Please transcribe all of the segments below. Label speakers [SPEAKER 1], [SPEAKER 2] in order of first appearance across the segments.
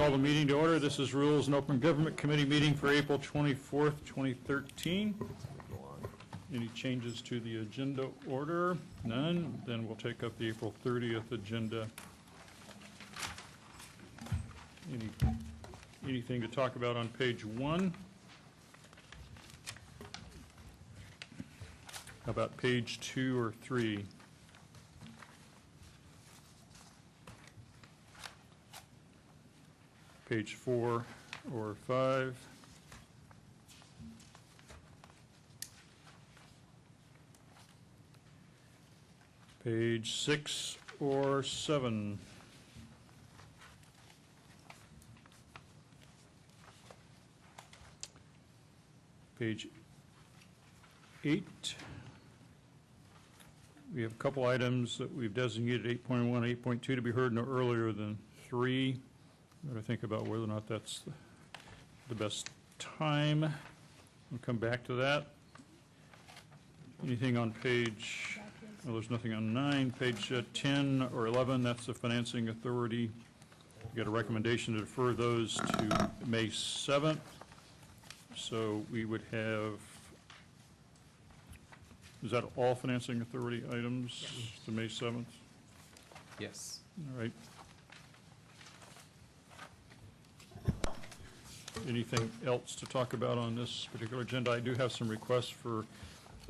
[SPEAKER 1] Call the meeting to order. This is Rules and Open Government Committee meeting for April 24th, 2013. Any changes to the agenda order? None. Then we'll take up the April 30th agenda. Anything to talk about on page 1? How about page 2 or 3? Page 4 or 5? Page 6 or 7? Page 8. We have a couple items that we've designated 8.1 and 8.2 to be heard no earlier than 3. Got to think about whether or not that's the best time. We'll come back to that. Anything on page, well, there's nothing on 9. Page 10 or 11, that's the financing authority. We got a recommendation to defer those to May 7th. So we would have, is that all financing authority items? Yes. To May 7th?
[SPEAKER 2] Yes.
[SPEAKER 1] All right. Anything else to talk about on this particular agenda? I do have some requests for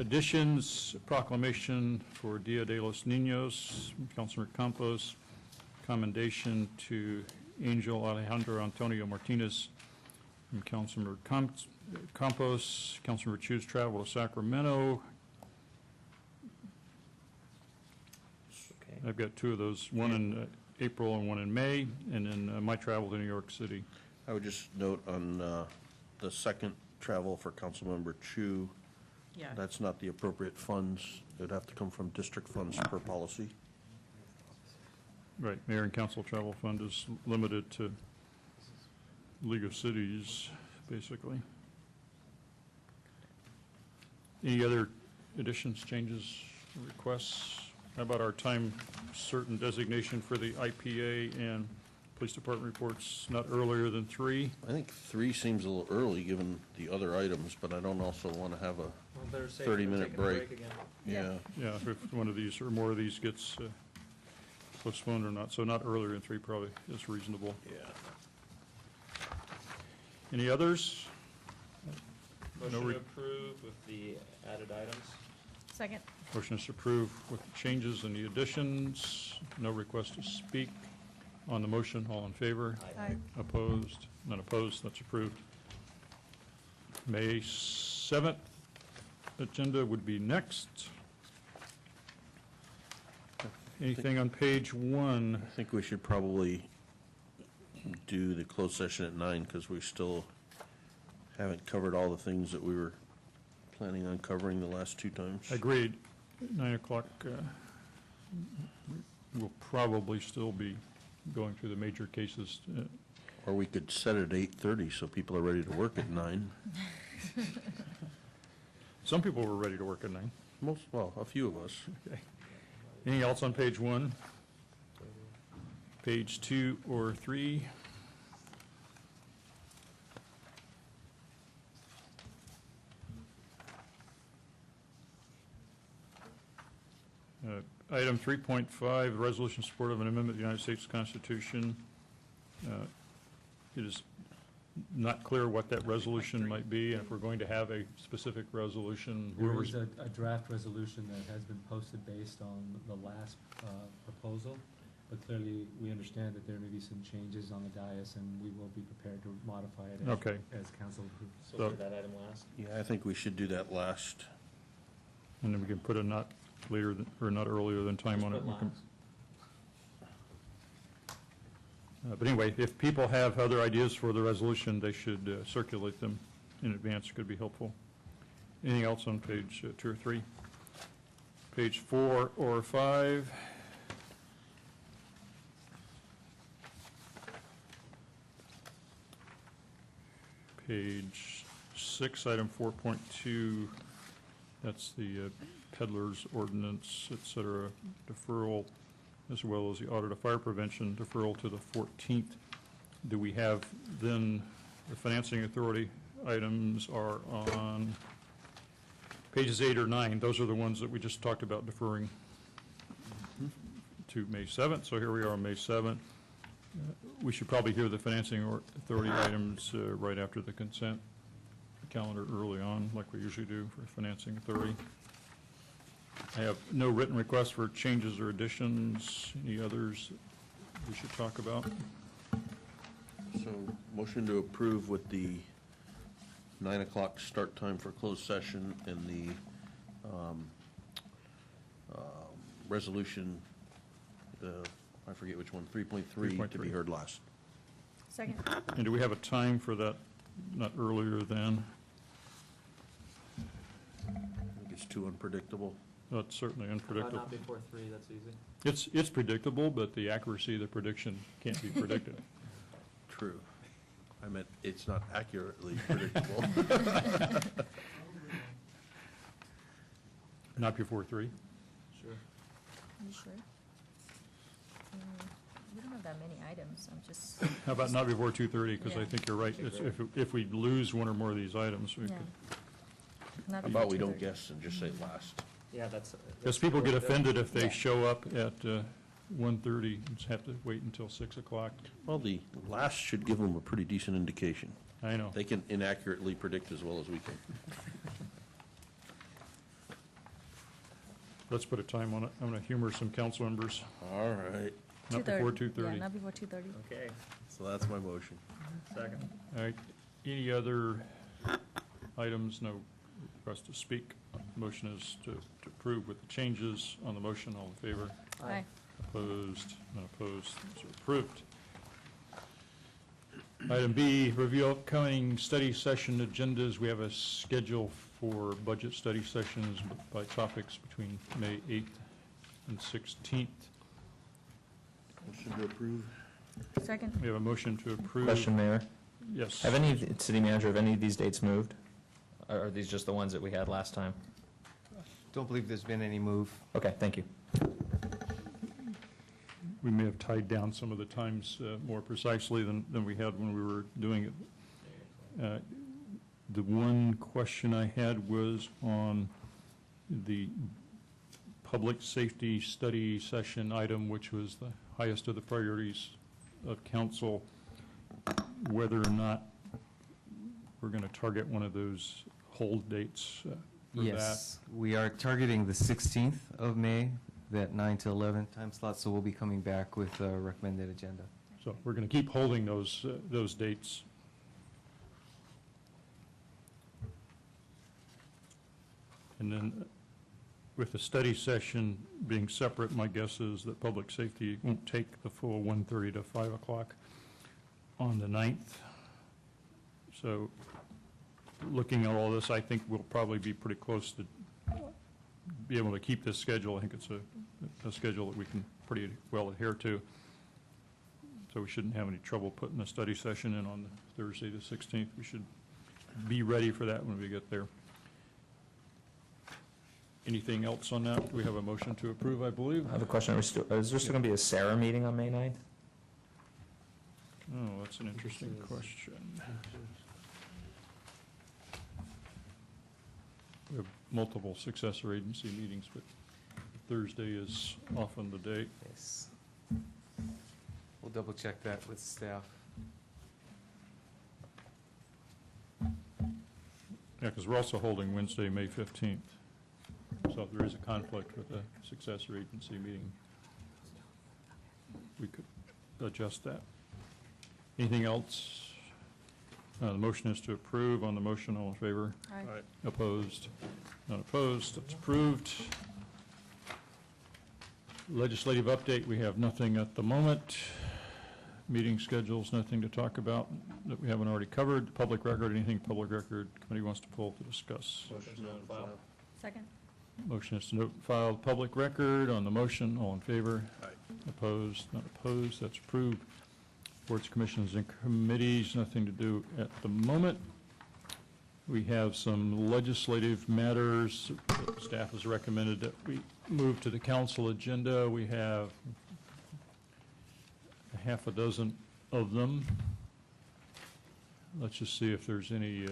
[SPEAKER 1] additions. Proclamation for Dia de los Niños, Councilor Campos. Commendation to Angel Alejandro Antonio Martinez from Councilor Campos. Councilor Chu's travel to Sacramento.
[SPEAKER 2] Okay.
[SPEAKER 1] I've got 2 of those, one in April and one in May, and then my travel to New York City.
[SPEAKER 3] I would just note on the second travel for Councilmember Chu, that's not the appropriate funds. It would have to come from district funds per policy.
[SPEAKER 1] Right, Mayor and Council Travel Fund is limited to League of Cities, basically. Any other additions, changes, requests? How about our time certain designation for the IPA and Police Department reports not earlier than 3?
[SPEAKER 3] I think 3 seems a little early given the other items, but I don't also want to have a 30-minute break.
[SPEAKER 2] Again.
[SPEAKER 3] Yeah.
[SPEAKER 1] Yeah, if one of these or more of these gets postponed or not. So not earlier than 3 probably is reasonable.
[SPEAKER 3] Yeah.
[SPEAKER 1] Any others?
[SPEAKER 2] Motion to approve with the added items.
[SPEAKER 4] Second.
[SPEAKER 1] Motion is approved with the changes and the additions. No request to speak. On the motion, all in favor?
[SPEAKER 4] Aye.
[SPEAKER 1] Opposed? None opposed. That's approved. May 7th agenda would be next. Anything on page 1?
[SPEAKER 3] I think we should probably do the closed session at 9 because we still haven't covered all the things that we were planning on covering the last 2 times.
[SPEAKER 1] Agreed. 9 o'clock, we'll probably still be going through the major cases.
[SPEAKER 3] Or we could set it at 8:30 so people are ready to work at 9.
[SPEAKER 1] Some people were ready to work at 9.
[SPEAKER 3] Well, a few of us.
[SPEAKER 1] Okay. Anything else on page 1? Page 2 or 3? Item 3.5, resolution in support of an amendment to the United States Constitution. It is not clear what that resolution might be, and if we're going to have a specific resolution.
[SPEAKER 5] There is a draft resolution that has been posted based on the last proposal, but clearly we understand that there may be some changes on the dais, and we will be prepared to modify it as council approves.
[SPEAKER 2] So for that item last?
[SPEAKER 3] Yeah, I think we should do that last.
[SPEAKER 1] And then we can put a not later than, or not earlier than time on it. But anyway, if people have other ideas for the resolution, they should circulate them in advance. It could be helpful. Anything else on page 2 or 3? Page 4 or 5? Page 6, item 4.2. That's the peddlers ordinance, et cetera, deferral, as well as the audit of fire prevention deferral to the 14th. Do we have then, the financing authority items are on pages 8 or 9. Those are the ones that we just talked about deferring to May 7th. So here we are on May 7th. We should probably hear the financing authority items right after the consent calendar early on, like we usually do for financing authority. I have no written requests for changes or additions. Any others we should talk about?
[SPEAKER 3] So, motion to approve with the 9 o'clock start time for closed session and the resolution, I forget which one, 3.3 to be heard last.
[SPEAKER 4] Second.
[SPEAKER 1] And do we have a time for that, not earlier than?
[SPEAKER 3] I think it's too unpredictable.
[SPEAKER 1] That's certainly unpredictable.
[SPEAKER 2] Not before 3, that's easy.
[SPEAKER 1] It's predictable, but the accuracy of the prediction can't be predicted.
[SPEAKER 3] True. I meant it's not accurately predictable.
[SPEAKER 1] Not before 3?
[SPEAKER 2] Sure.
[SPEAKER 4] Are you sure? We don't have that many items, I'm just,
[SPEAKER 1] How about not before 2:30? Because I
[SPEAKER 4] Yeah.
[SPEAKER 1] think you're right. If we lose one or more of these items, we
[SPEAKER 4] yeah.
[SPEAKER 1] could.
[SPEAKER 4] Not
[SPEAKER 3] How
[SPEAKER 4] before
[SPEAKER 3] about we don't
[SPEAKER 4] 2:30.
[SPEAKER 3] guess and just say last?
[SPEAKER 2] Yeah, that's.
[SPEAKER 1] Because people get offended if they
[SPEAKER 4] Yeah.
[SPEAKER 1] show up at 1:30 and just have to wait until 6 o'clock.
[SPEAKER 3] Well, the last should give them a pretty decent indication.
[SPEAKER 1] I know.
[SPEAKER 3] They can inaccurately predict as well as we can.
[SPEAKER 1] Let's put a time on it. I'm going to humor some council members.
[SPEAKER 3] All right,
[SPEAKER 1] Not before
[SPEAKER 4] 2:30.
[SPEAKER 1] 2:30.
[SPEAKER 4] Yeah, not before 2:30.
[SPEAKER 2] Okay,
[SPEAKER 3] so that's my motion.
[SPEAKER 2] second.
[SPEAKER 1] All right. Any other items? No request to speak. Motion is to approve with the changes on the motion. All in favor?
[SPEAKER 4] Aye.
[SPEAKER 1] Opposed? None opposed. Those are approved. Item B, review upcoming study session agendas. We have a schedule for budget study sessions by topics between May 8th and 16th.
[SPEAKER 3] Motion to approve.
[SPEAKER 4] Second.
[SPEAKER 1] We have a motion to approve.
[SPEAKER 6] Question, Mayor.
[SPEAKER 1] Yes.
[SPEAKER 6] Have any, city manager, have any of these dates moved? Or are these just the ones that we had last time?
[SPEAKER 7] Don't believe there's been any move.
[SPEAKER 6] Okay, thank you.
[SPEAKER 1] We may have tied down some of the times more precisely than we had when we were doing it. The one question I had was on the public safety study session item, which was the highest of the priorities of council, whether or not we're going to target one of those hold dates for that.
[SPEAKER 7] Yes, we are targeting the 16th of May, that 9 to 11 time slot, so we'll be coming back with a recommended agenda.
[SPEAKER 1] So we're going to keep holding those dates. And then with the study session being separate, my guess is that public safety won't take the full 1:30 to 5 o'clock on the 9th. So looking at all this, I think we'll probably be pretty close to be able to keep this schedule. I think it's a schedule that we can pretty well adhere to. So we shouldn't have any trouble putting a study session in on Thursday the 16th. We should be ready for that when we get there. Anything else on that? We have a motion to approve, I believe.
[SPEAKER 6] I have a question. Is there still going to be a Sarah meeting on May 9th?
[SPEAKER 1] Oh, that's an interesting question. We have multiple successor agency meetings, but Thursday is often the date.
[SPEAKER 7] Yes. We'll double check that with staff.
[SPEAKER 1] Yeah, because we're also holding Wednesday, May 15th. So if there is a conflict with a successor agency meeting, we could adjust that. Anything else? The motion is to approve. On the motion, all in favor?
[SPEAKER 4] Aye.
[SPEAKER 1] Opposed? Not opposed. That's approved. Legislative update, we have nothing at the moment. Meeting schedules, nothing to talk about that we haven't already covered. Public record, anything public record committee wants to pull to discuss?
[SPEAKER 2] Motion to note and file.
[SPEAKER 4] Second.
[SPEAKER 1] Motion is to note and file public record. On the motion, all in favor?
[SPEAKER 3] Aye.
[SPEAKER 1] Opposed? Not opposed. That's approved. Boards, commissions, and committees, nothing to do at the moment. We have some legislative matters. Staff has recommended that we move to the council agenda. We have a half a dozen of them. let's just see if there's any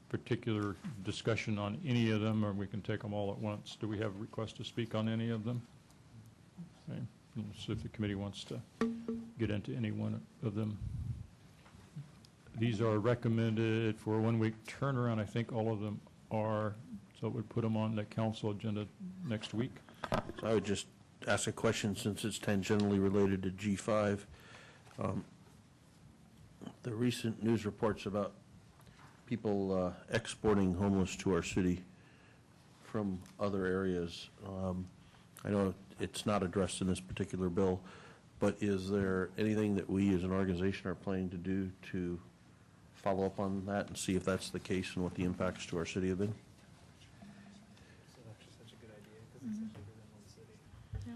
[SPEAKER 1] particular discussion on any of them, or we can take them all at once. Do we have a request to speak on any of them? Okay. Let's see if the committee wants to get into any one of them. These are recommended for a one-week turnaround. I think all of them are, so it would put them on the council agenda next week.
[SPEAKER 3] So I would just ask a question since it's tangentially related to G5. The recent news reports about people exporting homeless to our city from other areas. I know it's not addressed in this particular bill, but is there anything that we as an organization are planning to do to follow up on that and see if that's the case and what the impacts to our city have been?
[SPEAKER 8] It's actually such a good idea because it's bigger than one city.
[SPEAKER 4] Yeah.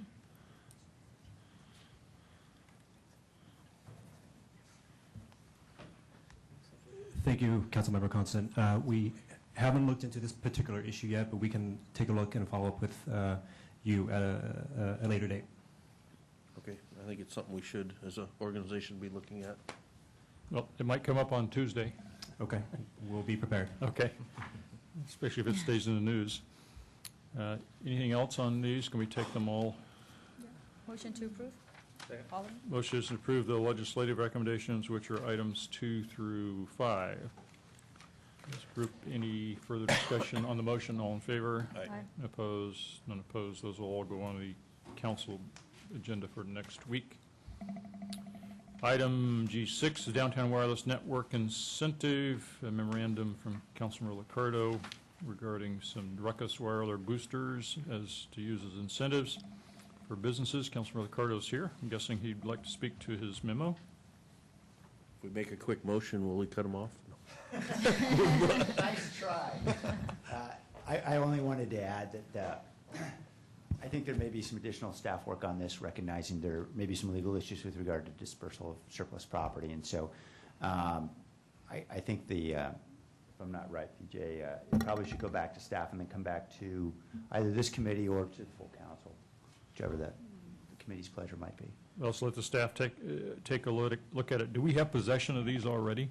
[SPEAKER 9] Thank you, Councilmember Constant. We haven't looked into this particular issue yet, but we can take a look and follow up with you at a later date.
[SPEAKER 3] Okay, I think it's something we should, as an organization, be looking at.
[SPEAKER 1] Well, it might come up on Tuesday.
[SPEAKER 9] Okay, we'll be prepared.
[SPEAKER 1] Okay. Especially if it stays in the news. Anything else on these? Can we take them all?
[SPEAKER 4] Motion to approve?
[SPEAKER 8] Second.
[SPEAKER 4] All of them?
[SPEAKER 1] Motion is to approve the legislative recommendations, which are items 2 through 5. This group, any further discussion on the motion? All in favor?
[SPEAKER 4] Aye.
[SPEAKER 1] Opposed? None opposed. Those will all go on the council agenda for next week. Item G6 is Downtown Wireless Network Incentive, a memorandum from Councilmember Liccardo regarding some ruckus wireless boosters as to use as incentives for businesses. Councilmember Liccardo's here. I'm guessing he'd like to speak to his memo.
[SPEAKER 3] If we make a quick motion, will we cut them off? No.
[SPEAKER 10] Nice try. I only wanted to add that I think there may be some additional staff work on this, recognizing there may be some legal issues with regard to dispersal of surplus property. And so I think if I'm not right, PJ, it probably should go back to staff and then come back to either this committee or to the full council, whichever the committee's pleasure might be.
[SPEAKER 1] Well, so let the staff take a look at it. Do we have possession of these already?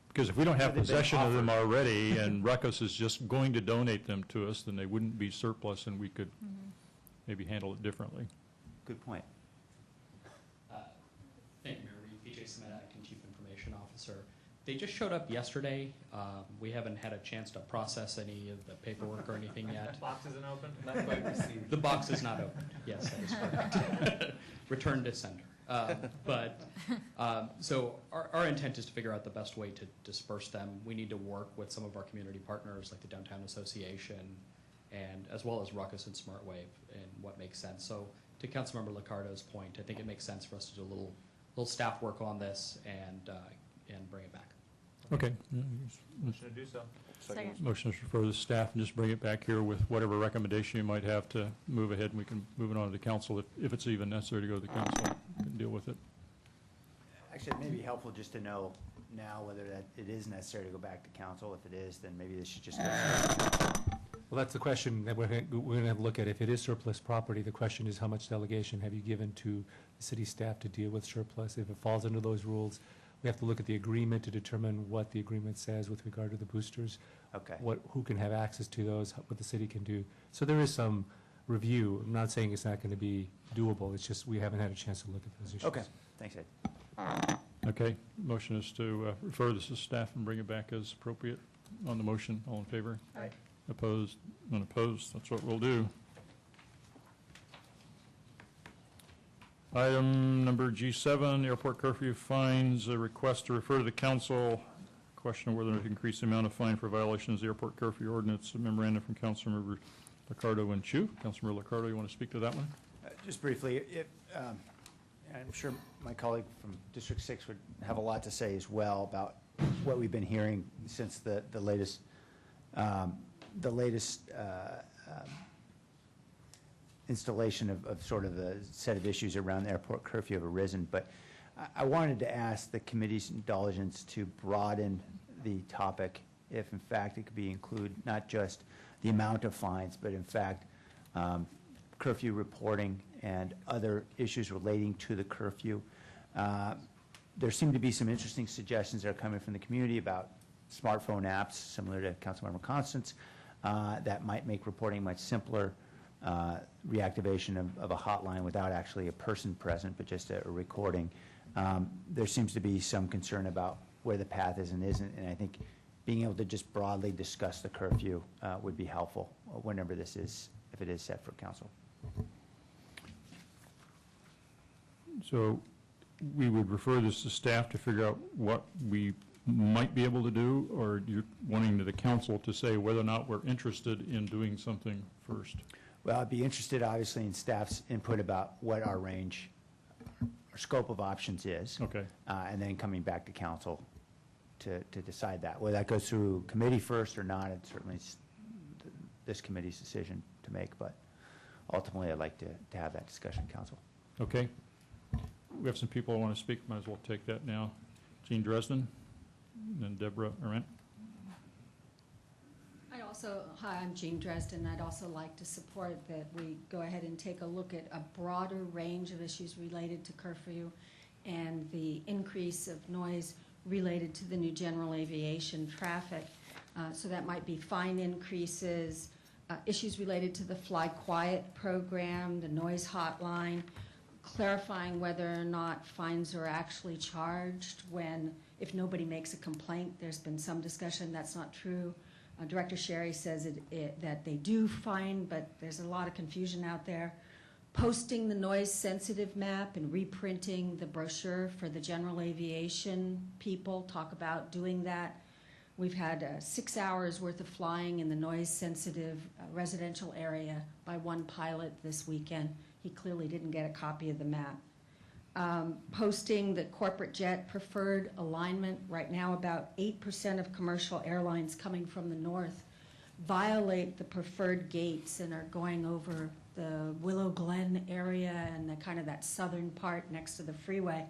[SPEAKER 1] Because if we don't have
[SPEAKER 10] They've been
[SPEAKER 1] possession of them
[SPEAKER 10] offered.
[SPEAKER 1] already, and Ruckus is just going to donate them to us, then they wouldn't be surplus, and we could maybe handle it differently.
[SPEAKER 10] Good point.
[SPEAKER 11] Thank you, Mayor Reed. PJ Smet, Acting Chief Information Officer. They just showed up yesterday. We haven't had a chance to process any of the paperwork or anything yet.
[SPEAKER 8] Box isn't open?
[SPEAKER 11] Not quite received. The box is not open. Yes, that is correct. Return to sender. So our intent is to figure out the best way to disperse them. We need to work with some of our community partners like the Downtown Association and as well as Ruckus and SmartWave and what makes sense. So to Councilmember Liccardo's point, I think it makes sense for us to do a little staff work on this and bring it back.
[SPEAKER 1] Okay.
[SPEAKER 8] Motion to do so.
[SPEAKER 4] Second.
[SPEAKER 1] Motion is to refer to staff and just bring it back here with whatever recommendation you might have to move ahead, and we can move it on to the council if it's even necessary to go to the council and deal with it.
[SPEAKER 10] Actually, it may be helpful just to know now whether that it is necessary to go back to council. If it is, then maybe this should just go.
[SPEAKER 5] Well, that's the question that we're going to have to look at. If it is surplus property, the question is how much delegation have you given to the city staff to deal with surplus? If it falls under those rules, we have to look at the agreement to determine what the agreement says with regard to the boosters.
[SPEAKER 10] Okay.
[SPEAKER 5] Who can have access to those, what the city can do. So there is some review. I'm not saying it's not going to be doable. It's just we haven't had a chance to look at those issues.
[SPEAKER 10] Okay. Thanks, Ed.
[SPEAKER 1] Okay. Motion is to refer this to staff and bring it back as appropriate on the motion. All in favor?
[SPEAKER 4] Aye.
[SPEAKER 1] Opposed? None opposed. That's what we'll do. Item number G7, airport curfew fines, a request to refer to the council, question of whether to increase the amount of fine for violations of the airport curfew ordinance, a memorandum from Councilmember Liccardo and Chu. Councilmember Liccardo, you want to speak to that one?
[SPEAKER 10] Just briefly, I'm sure my colleague from District 6 would have a lot to say as well about what we've been hearing since the latest installation of sort of the set of issues around the airport curfew have arisen. But I wanted to ask the committee's indulgence to broaden the topic, if in fact it could be include not just the amount of fines, but in fact curfew reporting and other issues relating to the curfew. there seem to be some interesting suggestions that are coming from the community about smartphone apps, similar to Councilmember Constance, that might make reporting much simpler, reactivation of a hotline without actually a person present, but just a recording. There seems to be some concern about where the path is and isn't, and I think being able to just broadly discuss the curfew would be helpful whenever this is, if it is set for council.
[SPEAKER 1] So we would refer this to staff to figure out what we might be able to do, or you're wanting the council to say whether or not we're interested in doing something first?
[SPEAKER 10] Well, I'd be interested, obviously, in staff's input about what our range, our scope of options is.
[SPEAKER 1] Okay.
[SPEAKER 10] And then coming back to council to decide that. Whether that goes through committee first or not, it's certainly this committee's decision to make, but ultimately, I'd like to have that discussion in council.
[SPEAKER 1] Okay. We have some people who want to speak. Might as well take that now. Jean Dresden, and then Deborah Arendt.
[SPEAKER 12] Hi, I'm Jean Dresden. I'd also like to support that we go ahead and take a look at a broader range of issues related to curfew and the increase of noise related to the new general aviation traffic. So that might be fine increases, issues related to the Fly Quiet program, the noise hotline, clarifying whether or not fines are actually charged if nobody makes a complaint. There's been some discussion that's not true. Director Sherry says that they do fine, but there's a lot of confusion out there. Posting the noise-sensitive map and reprinting the brochure for the general aviation people, talk about doing that. We've had 6 hours worth of flying in the noise-sensitive residential area by one pilot this weekend. He clearly didn't get a copy of the map. Posting the corporate jet preferred alignment. Right now, about 8% of commercial airlines coming from the north violate the preferred gates and are going over the Willow Glen area and the kind of that southern part next to the freeway.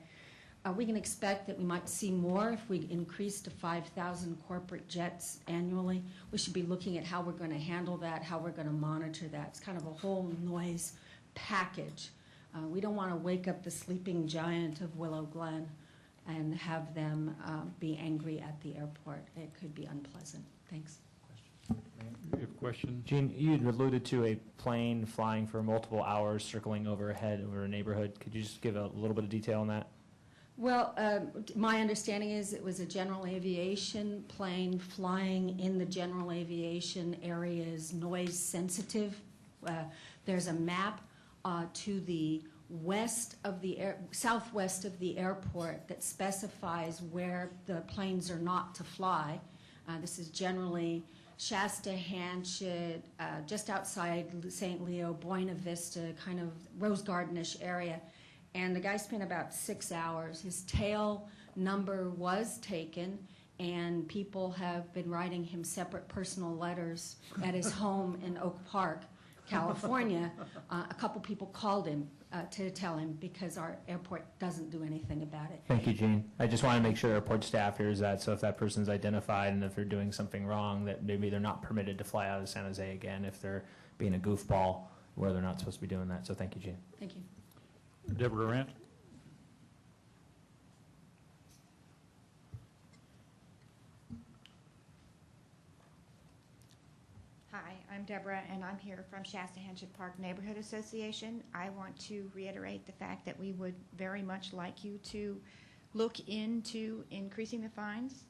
[SPEAKER 12] We can expect that we might see more if we increase to 5,000 corporate jets annually. We should be looking at how we're going to handle that, how we're going to monitor that. It's kind of a whole noise package. We don't want to wake up the sleeping giant of Willow Glen and have them be angry at the airport. It could be unpleasant. Thanks.
[SPEAKER 1] You have a question?
[SPEAKER 6] Gene, you had alluded to a plane flying for multiple hours, circling overhead over a neighborhood. Could you just give a little bit of detail on that?
[SPEAKER 12] Well, my understanding is it was a general aviation plane flying in the general aviation areas, noise sensitive. There's a map to the southwest of the airport that specifies where the planes are not to fly. This is generally Shasta, Hanchett, just outside St. Leo, Buena Vista, kind of Rose Garden-ish area. And the guy spent about 6 hours. His tail number was taken, and people have been writing him separate personal letters at his home in Oak Park, California. A couple people called him to tell him because our airport doesn't do anything about it.
[SPEAKER 6] Thank you, Gene. I just want to make sure airport staff hears that, so if that person's identified and if they're doing something wrong, that maybe they're not permitted to fly out of San Jose again if they're being a goofball where they're not supposed to be doing that. So thank you, Gene.
[SPEAKER 12] Thank you.
[SPEAKER 1] Deborah Arendt.
[SPEAKER 13] Hi, I'm Deborah, and I'm here from Shasta-Hanchett Park Neighborhood Association. I want to reiterate the fact that we would very much like you to look into increasing the fines,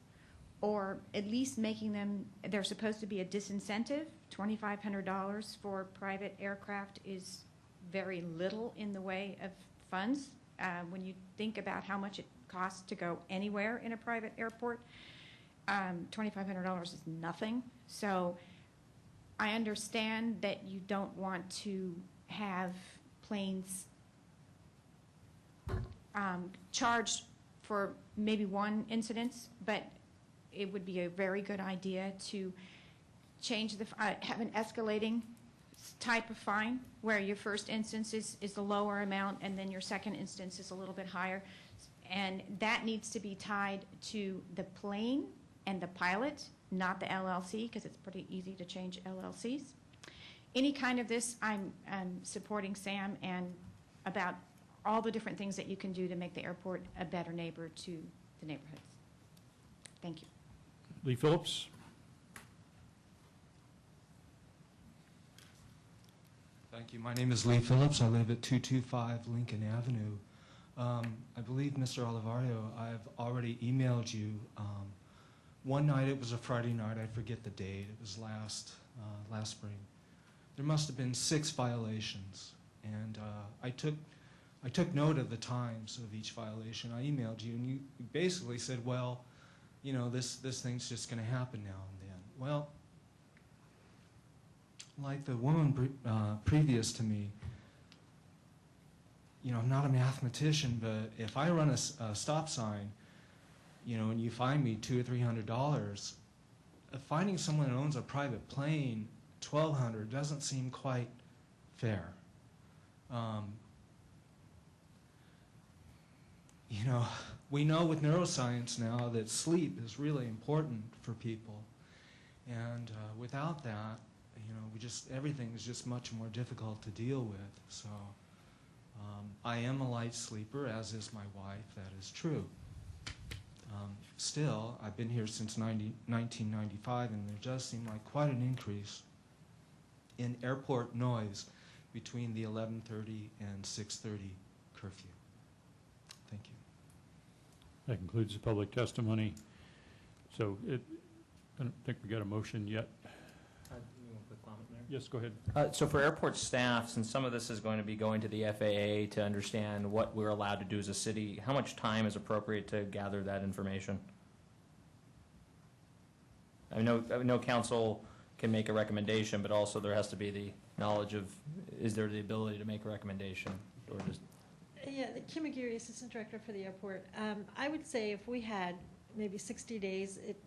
[SPEAKER 13] or at least making them, they're supposed to be a disincentive. $2,500 for private aircraft is very little in the way of funds. When you think about how much it costs to go anywhere in a private airport, $2,500 is nothing. So I understand that you don't want to have planes charged for maybe one incident, but it would be a very good idea to change have an escalating type of fine where your first instance is the lower amount and then your second instance is a little bit higher. And that needs to be tied to the plane and the pilot, not the LLC, because it's pretty easy to change LLCs. Any kind of this, I'm supporting Sam and about all the different things that you can do to make the airport a better neighbor to the neighborhoods. Thank you.
[SPEAKER 1] Lee Phillips?
[SPEAKER 14] Thank you. My name is Lee Phillips. I live at 225 Lincoln Avenue. I believe, Mr. Oliverio, I've already emailed you. One night, it was a Friday night, I forget the date, it was last spring. There must have been 6 violations, and I took note of the times of each violation. I emailed you, and you basically said, well, you know, this thing's just going to happen now and then. Well, like the woman previous to me, you know, I'm not a mathematician, but if I run a stop sign, you know, and you fine me $200 or $300, finding someone who owns a private plane $1,200 doesn't seem quite fair. You know, we know with neuroscience now that sleep is really important for people, and without that, you know, everything is just much more difficult to deal with. So I am a light sleeper, as is my wife. That is true. Still, I've been here since 1995, and there does seem like quite an increase in airport noise between the 11:30 and 6:30 curfew. Thank you.
[SPEAKER 1] That concludes the public testimony. So I don't think we got a motion yet.
[SPEAKER 6] You want to put comment there?
[SPEAKER 1] Yes, go ahead.
[SPEAKER 6] So for airport staff, since some of this is going to be going to the FAA to understand what we're allowed to do as a city, how much time is appropriate to gather that information? I know council can make a recommendation, but also there has to be the knowledge of, is there the ability to make a recommendation? Or just
[SPEAKER 15] Yeah, Kim Aguirre, Assistant Director for the airport. I would say if we had maybe 60 days, it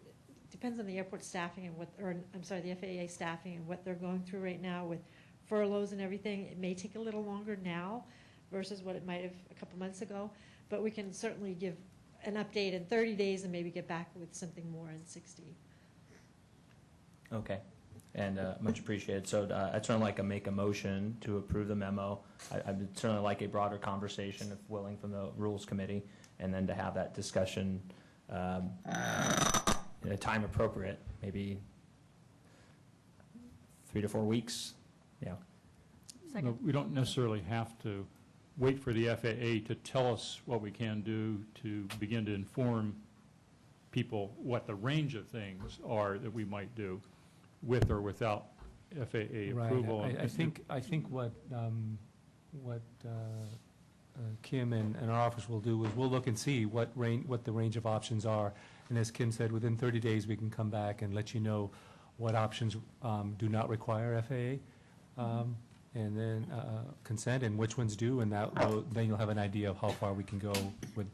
[SPEAKER 15] depends on the airport staffing and the FAA staffing and what they're going through right now with furloughs and everything. It may take a little longer now versus what it might have a couple months ago, but we can certainly give an update in 30 days and maybe get back with something more in 60.
[SPEAKER 6] Okay, and much appreciated. So I'd certainly like to make a motion to approve the memo. I'd certainly like a broader conversation, if willing, from the Rules Committee, and then to have that discussion in a time appropriate, maybe 3 to 4 weeks. Yeah.
[SPEAKER 1] No, we don't necessarily have to wait for the FAA to tell us what we can do to begin to inform people what the range of things are that we might do with or without FAA approval.
[SPEAKER 5] Right. I think what Kim and our office will do is we'll look and see what the range of options are, and as Kim said, within 30 days we can come back and let you know what options do not require FAA and then consent, and which ones do, and then you'll have an idea of how far we can go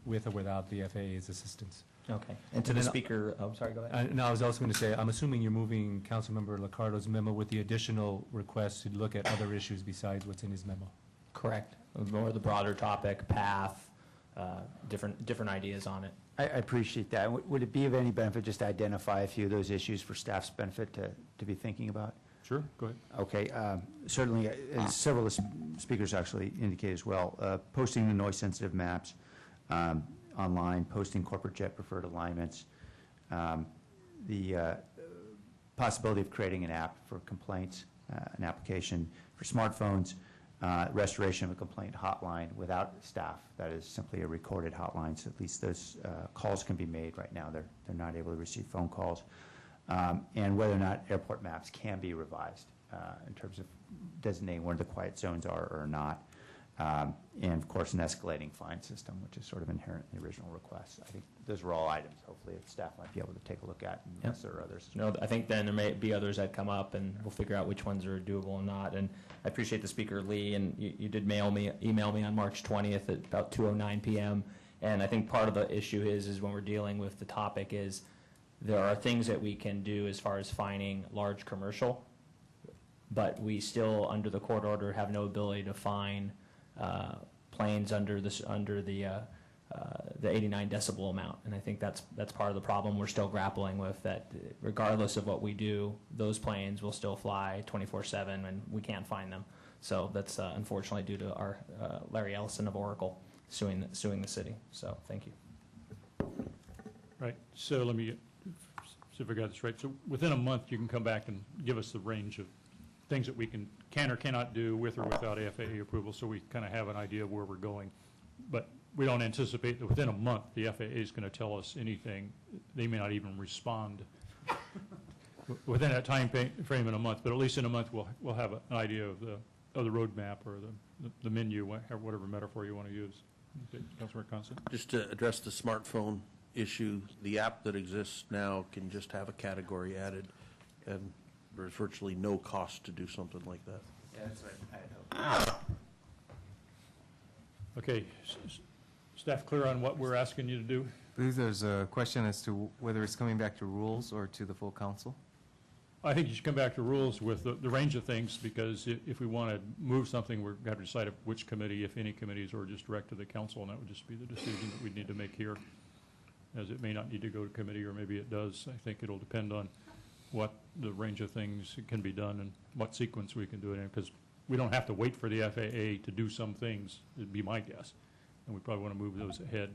[SPEAKER 5] with or without the FAA's assistance.
[SPEAKER 6] Okay. And to the speaker, sorry, go ahead.
[SPEAKER 5] No, I was also going to say, I'm assuming you're moving Councilmember Liccardo's memo with the additional request to look at other issues besides what's in his memo.
[SPEAKER 6] Correct. More the broader topic, path, different ideas on it.
[SPEAKER 10] I appreciate that. Would it be of any benefit just to identify a few of those issues for staff's benefit to be thinking about?
[SPEAKER 1] Sure, go ahead.
[SPEAKER 10] Okay, certainly, as several of the speakers actually indicate as well, posting the noise-sensitive maps online, posting corporate jet preferred alignments, the possibility of creating an app for complaints, an application for smartphones, restoration of a complaint hotline without staff. That is simply a recorded hotline, so at least those calls can be made. Right now, they're not able to receive phone calls. And whether or not airport maps can be revised in terms of designating where the quiet zones are or not. And of course, an escalating fine system, which is sort of inherent in the original request. I think those are all items, hopefully, that staff might be able to take a look at, unless there are others.
[SPEAKER 6] No, I think then there may be others that come up, and we'll figure out which ones are doable and not. And I appreciate the speaker, Lee, and you did email me on March 20th at about 2:09 p.m. And I think part of the issue is when we're dealing with the topic is there are things that we can do as far as fining large commercial, but we still, under the court order, have no ability to fine planes under the 89 decibel amount. And I think that's part of the problem we're still grappling with, that regardless of what we do, those planes will still fly 24/7 and we can't find them. So that's unfortunately due to our Larry Ellison of Oracle suing the city. So thank you.
[SPEAKER 1] Right, so let me see if I got this right. So within a month, you can come back and give us the range of things that we can or cannot do with or without FAA approval, so we kind of have an idea of where we're going. But we don't anticipate that within a month, the FAA is going to tell us anything. They may not even respond within that time frame in a month, but at least in a month, we'll have an idea of the roadmap or the menu, whatever metaphor you want to use. Okay, Councilmember Constant?
[SPEAKER 3] Just to address the smartphone issue, the app that exists now can just have a category added, and there's virtually no cost to do something like that.
[SPEAKER 10] Yeah, that's what I had hoped.
[SPEAKER 1] Okay, staff clear on what we're asking you to do?
[SPEAKER 7] I believe there's a question as to whether it's coming back to rules or to the full council.
[SPEAKER 1] I think you should come back to rules with the range of things, because if we want to move something, we're going to decide which committee, if any committees, or just direct to the council, and that would just be the decision that we need to make here, as it may not need to go to committee, or maybe it does. I think it'll depend on what the range of things can be done and what sequence we can do it in, because we don't have to wait for the FAA to do some things, would be my guess, and we probably want to move those ahead.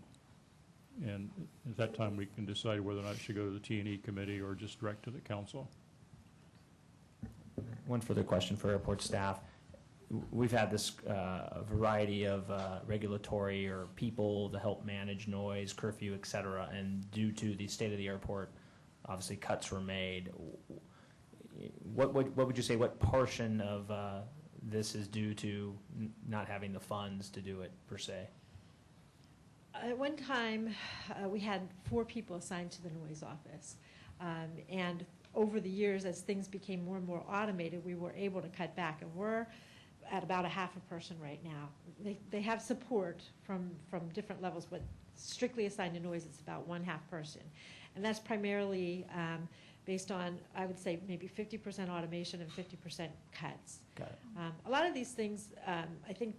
[SPEAKER 1] And at that time, we can decide whether or not it should go to the T&E committee or just direct to the council.
[SPEAKER 6] One further question for airport staff. We've had this variety of regulatory or people to help manage noise, curfew, et cetera, and due to the state of the airport, obviously cuts were made. What would you say, what portion of this is due to not having the funds to do it, per se?
[SPEAKER 15] At one time, we had 4 people assigned to the noise office. And over the years, as things became more and more automated, we were able to cut back. And we're at about a half a person right now. They have support from different levels, but strictly assigned to noise, it's about 1/2 person. And that's primarily based on, I would say, maybe 50% automation and 50% cuts.
[SPEAKER 6] Got it.
[SPEAKER 15] A lot of these things, I think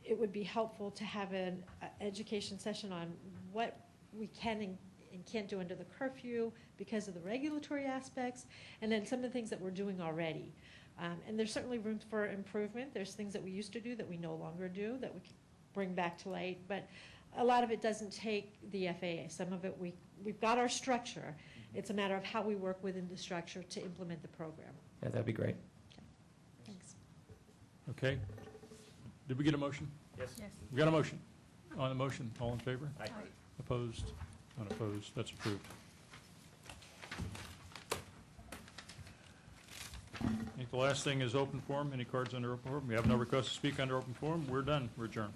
[SPEAKER 15] it would be helpful to have an education session on what we can and can't do under the curfew because of the regulatory aspects, and then some of the things that we're doing already. And there's certainly room for improvement. There's things that we used to do that we no longer do that we can bring back to light, but a lot of it doesn't take the FAA. Some of it we've got our structure. It's a matter of how we work within the structure to implement the program.
[SPEAKER 6] Yeah, that'd be great.
[SPEAKER 15] Okay. Thanks.
[SPEAKER 1] Okay. Did we get a motion?
[SPEAKER 2] Yes.
[SPEAKER 1] We got a motion. On the motion, all in favor?
[SPEAKER 2] Aye.
[SPEAKER 1] Opposed? Unopposed? That's approved. I think the last thing is open forum. Any cards under open forum? We have no requests to speak under open forum. We're done. We're adjourned.